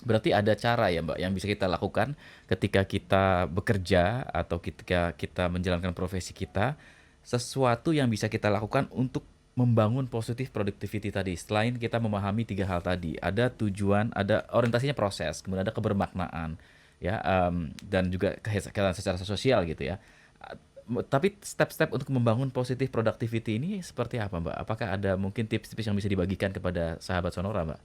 Berarti ada cara ya Mbak yang bisa kita lakukan ketika kita bekerja atau ketika kita menjalankan profesi kita, sesuatu yang bisa kita lakukan untuk membangun positif productivity tadi. Selain kita memahami tiga hal tadi, ada tujuan, ada orientasinya proses, kemudian ada kebermaknaan, ya, dan juga kesehatan secara sosial gitu ya. Tapi step-step untuk membangun positif productivity ini seperti apa Mbak? Apakah ada mungkin tips-tips yang bisa dibagikan kepada sahabat Sonora Mbak?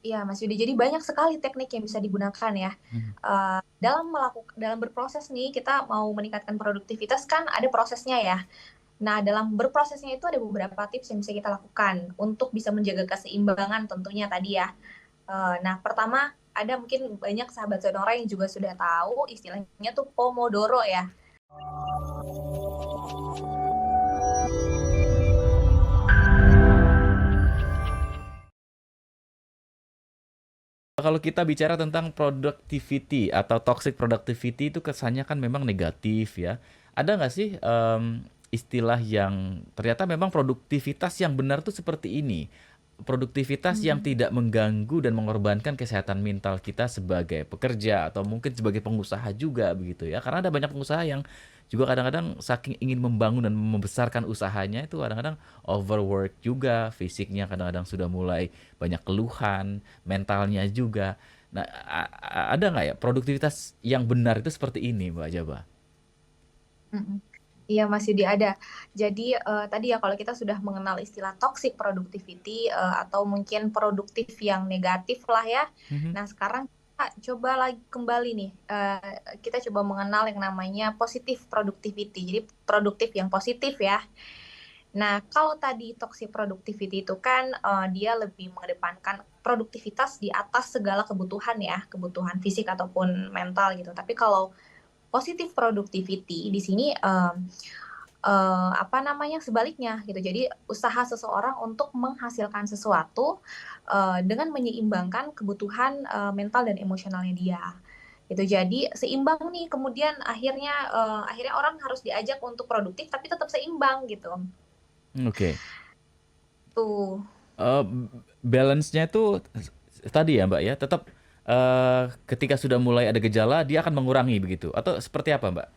Iya, Mas Yudi. Jadi banyak sekali teknik yang bisa digunakan ya. Hmm. Dalam berproses nih, kita mau meningkatkan produktivitas kan ada prosesnya ya. Nah, dalam berprosesnya itu ada beberapa tips yang bisa kita lakukan untuk bisa menjaga keseimbangan tentunya tadi ya. Nah, pertama ada mungkin banyak sahabat Sonora yang juga sudah tahu istilahnya tuh Pomodoro ya. Kalau kita bicara tentang productivity atau toxic productivity itu kesannya kan memang negatif ya. Ada nggak sih istilah yang ternyata memang produktivitas yang benar tuh seperti ini? Produktivitas yang Hmm. tidak mengganggu dan mengorbankan kesehatan mental kita sebagai pekerja atau mungkin sebagai pengusaha juga begitu ya. Karena ada banyak pengusaha yang juga kadang-kadang saking ingin membangun dan membesarkan usahanya itu kadang-kadang overwork juga, fisiknya kadang-kadang sudah mulai banyak keluhan, mentalnya juga. Nah, ada nggak ya produktivitas yang benar itu seperti ini, Mbak Jaba? Mm-mm. Iya masih ada. Jadi tadi ya kalau kita sudah mengenal istilah toxic productivity atau mungkin produktif yang negatif lah ya. Mhm. Nah sekarang kita coba lagi kembali nih. Kita coba mengenal yang namanya positive productivity. Jadi produktif yang positif ya. Nah kalau tadi toxic productivity itu kan dia lebih mengedepankan produktivitas di atas segala kebutuhan ya, kebutuhan fisik ataupun mental gitu. Tapi kalau positive productivity di sini apa namanya sebaliknya gitu. Jadi usaha seseorang untuk menghasilkan sesuatu dengan menyeimbangkan kebutuhan mental dan emosionalnya dia. Gitu. Jadi seimbang nih. Kemudian akhirnya orang harus diajak untuk produktif tapi tetap seimbang gitu. Oke. Tuh. Eh, balance-nya itu tadi ya, Mbak ya, tetap ketika sudah mulai ada gejala dia akan mengurangi begitu atau seperti apa, Mbak?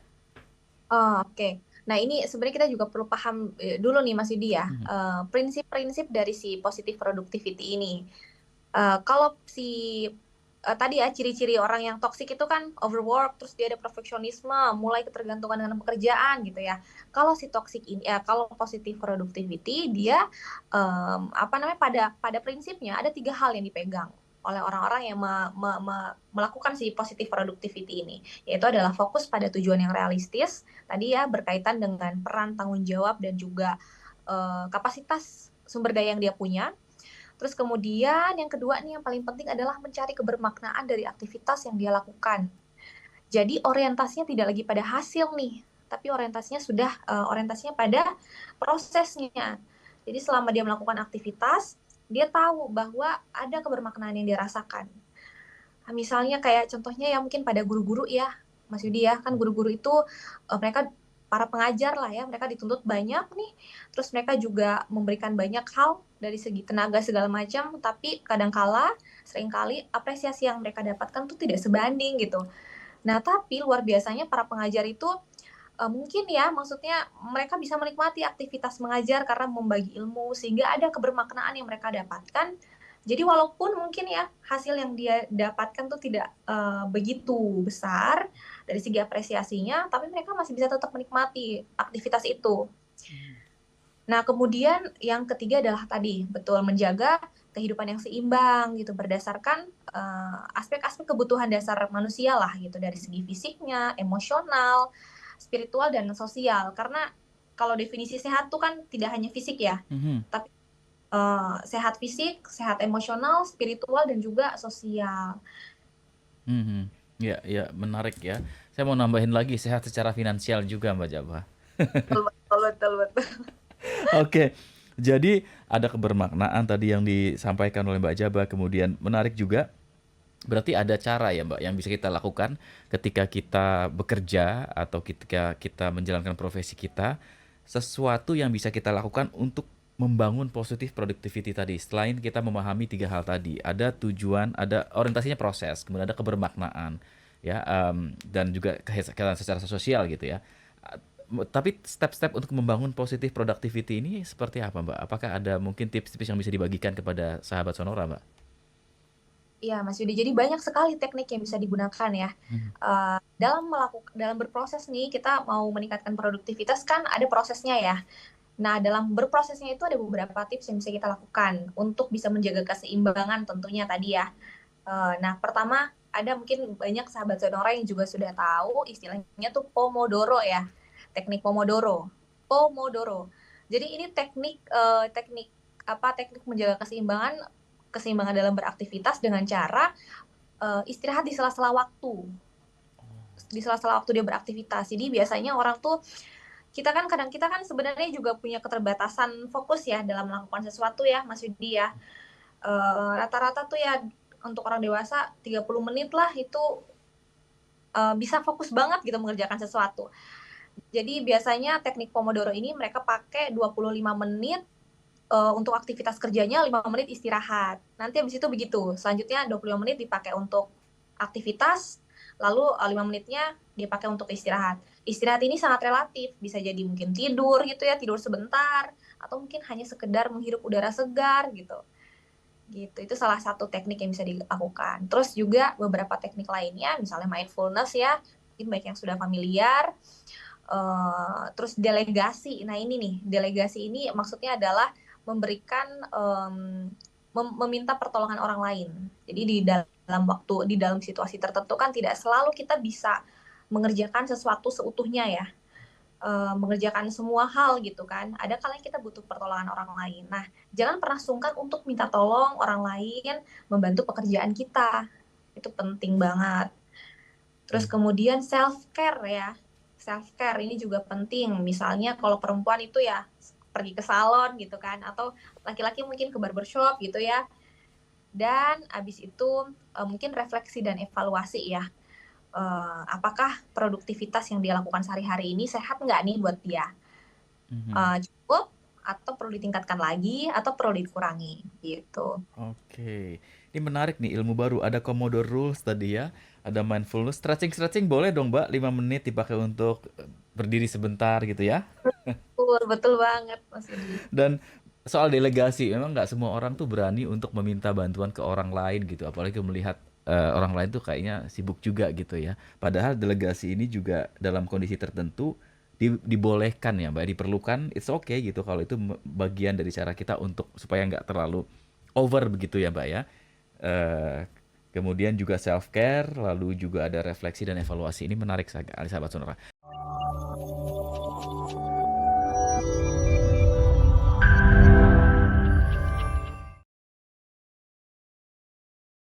Oh, oke. Nah, ini sebenarnya kita juga perlu paham dulu nih Mas Yudi ya, Mhm. prinsip-prinsip dari si positive productivity ini. Kalau si tadi ya ciri-ciri orang yang toksik itu kan overwork, terus dia ada perfeksionisme, mulai ketergantungan dengan pekerjaan gitu ya. Kalau si toksik ini, ya kalau positive productivity dia apa namanya pada prinsipnya ada tiga hal yang dipegang oleh orang-orang yang melakukan si positive productivity ini, yaitu adalah fokus pada tujuan yang realistis, tadi ya berkaitan dengan peran tanggung jawab dan juga kapasitas sumber daya yang dia punya. Terus kemudian yang kedua nih yang paling penting adalah mencari kebermaknaan dari aktivitas yang dia lakukan. Jadi orientasinya tidak lagi pada hasil nih, tapi orientasinya pada prosesnya. Jadi selama dia melakukan aktivitas, dia tahu bahwa ada kebermaknaan yang dia rasakan. Nah, misalnya kayak contohnya ya mungkin pada guru-guru ya, Mas Yudi ya, kan guru-guru itu mereka para pengajar lah ya, mereka dituntut banyak nih, terus mereka juga memberikan banyak hal dari segi tenaga segala macam, tapi kadangkala, seringkali apresiasi yang mereka dapatkan tuh tidak sebanding gitu. Nah, tapi luar biasanya para pengajar itu mungkin ya, maksudnya mereka bisa menikmati aktivitas mengajar karena membagi ilmu sehingga ada kebermaknaan yang mereka dapatkan. Jadi walaupun mungkin ya hasil yang dia dapatkan tuh tidak begitu besar dari segi apresiasinya, tapi mereka masih bisa tetap menikmati aktivitas itu. Nah, kemudian yang ketiga adalah tadi betul menjaga kehidupan yang seimbang gitu berdasarkan aspek-aspek kebutuhan dasar manusia lah gitu dari segi fisiknya, emosional, spiritual dan sosial. Karena kalau definisi sehat tuh kan tidak hanya fisik ya, Mhm. tapi sehat fisik, sehat emosional, spiritual dan juga sosial. Mhm. Ya, ya, menarik ya. Saya mau nambahin lagi sehat secara finansial juga, Mbak Jaba. Betul, betul, betul, betul. Oke. Jadi ada kebermaknaan tadi yang disampaikan oleh Mbak Jaba, kemudian menarik juga. Berarti ada cara ya Mbak yang bisa kita lakukan ketika kita bekerja atau ketika kita menjalankan profesi kita, sesuatu yang bisa kita lakukan untuk membangun positif productivity tadi, selain kita memahami 3 hal tadi, ada tujuan, ada orientasinya proses, kemudian ada kebermaknaan, ya, dan juga kesehatan secara sosial gitu ya. Tapi step-step untuk membangun positif productivity ini seperti apa, Mbak? Apakah ada mungkin tips-tips yang bisa dibagikan kepada sahabat Sonora, Mbak? Iya, Mas Yudi. Jadi banyak sekali teknik yang bisa digunakan ya. Mhm. Dalam berproses nih, kita mau meningkatkan produktivitas kan ada prosesnya ya. Nah, dalam berprosesnya itu ada beberapa tips yang bisa kita lakukan untuk bisa menjaga keseimbangan tentunya tadi ya. Nah, pertama ada mungkin banyak sahabat Sonora yang juga sudah tahu istilahnya tuh Pomodoro ya. Teknik Pomodoro. Pomodoro. Jadi ini teknik menjaga keseimbangan dalam beraktivitas dengan cara istirahat di sela-sela waktu. Di sela-sela waktu dia beraktivitas. Jadi biasanya orang tuh kita kan sebenarnya juga punya keterbatasan fokus ya dalam melakukan sesuatu ya Mas Yudi ya. Rata-rata tuh ya untuk orang dewasa 30 menit lah itu bisa fokus banget gitu mengerjakan sesuatu. Jadi biasanya teknik Pomodoro ini mereka pakai 25 menit untuk aktivitas kerjanya, 5 menit istirahat. Nanti habis itu begitu. Selanjutnya 25 menit dipakai untuk aktivitas, lalu 5 menitnya dipakai untuk istirahat. Istirahat ini sangat relatif, bisa jadi mungkin tidur gitu ya, tidur sebentar, atau mungkin hanya sekedar menghirup udara segar gitu. Gitu. Itu salah satu teknik yang bisa dilakukan. Terus juga beberapa teknik lainnya, misalnya mindfulness ya, mungkin banyak yang sudah familiar. Terus delegasi. Nah ini nih, delegasi ini maksudnya adalah memberikan meminta pertolongan orang lain. Jadi di dalam situasi tertentu kan tidak selalu kita bisa mengerjakan sesuatu seutuhnya ya. Mengerjakan semua hal gitu kan. Ada kalanya kita butuh pertolongan orang lain. Nah, jangan pernah sungkan untuk minta tolong orang lain membantu pekerjaan kita. Itu penting banget. Terus kemudian self care ya. Self care ini juga penting. Misalnya kalau perempuan itu ya pergi ke salon gitu kan, atau laki-laki mungkin ke barbershop gitu ya. Dan abis itu mungkin refleksi dan evaluasi ya. Apakah produktivitas yang dia lakukan sehari-hari ini sehat nggak nih buat dia? Cukup atau perlu ditingkatkan lagi atau perlu dikurangi gitu. Oke, ini menarik nih ilmu baru. Ada Pomodoro Rules tadi ya, ada mindfulness, stretching boleh dong Mbak, 5 menit dipakai untuk berdiri sebentar gitu ya. Betul banget Mas Yudi. Dan soal delegasi, memang nggak semua orang tuh berani untuk meminta bantuan ke orang lain gitu, apalagi melihat orang lain tuh kayaknya sibuk juga gitu ya. Padahal delegasi ini juga dalam kondisi tertentu dibolehkan ya Mbak, diperlukan, it's okay gitu kalau itu bagian dari cara kita untuk supaya nggak terlalu over begitu ya Mbak ya. Eh, Kemudian juga self care, lalu juga ada refleksi dan evaluasi. Ini menarik sekali sahabat Sonora.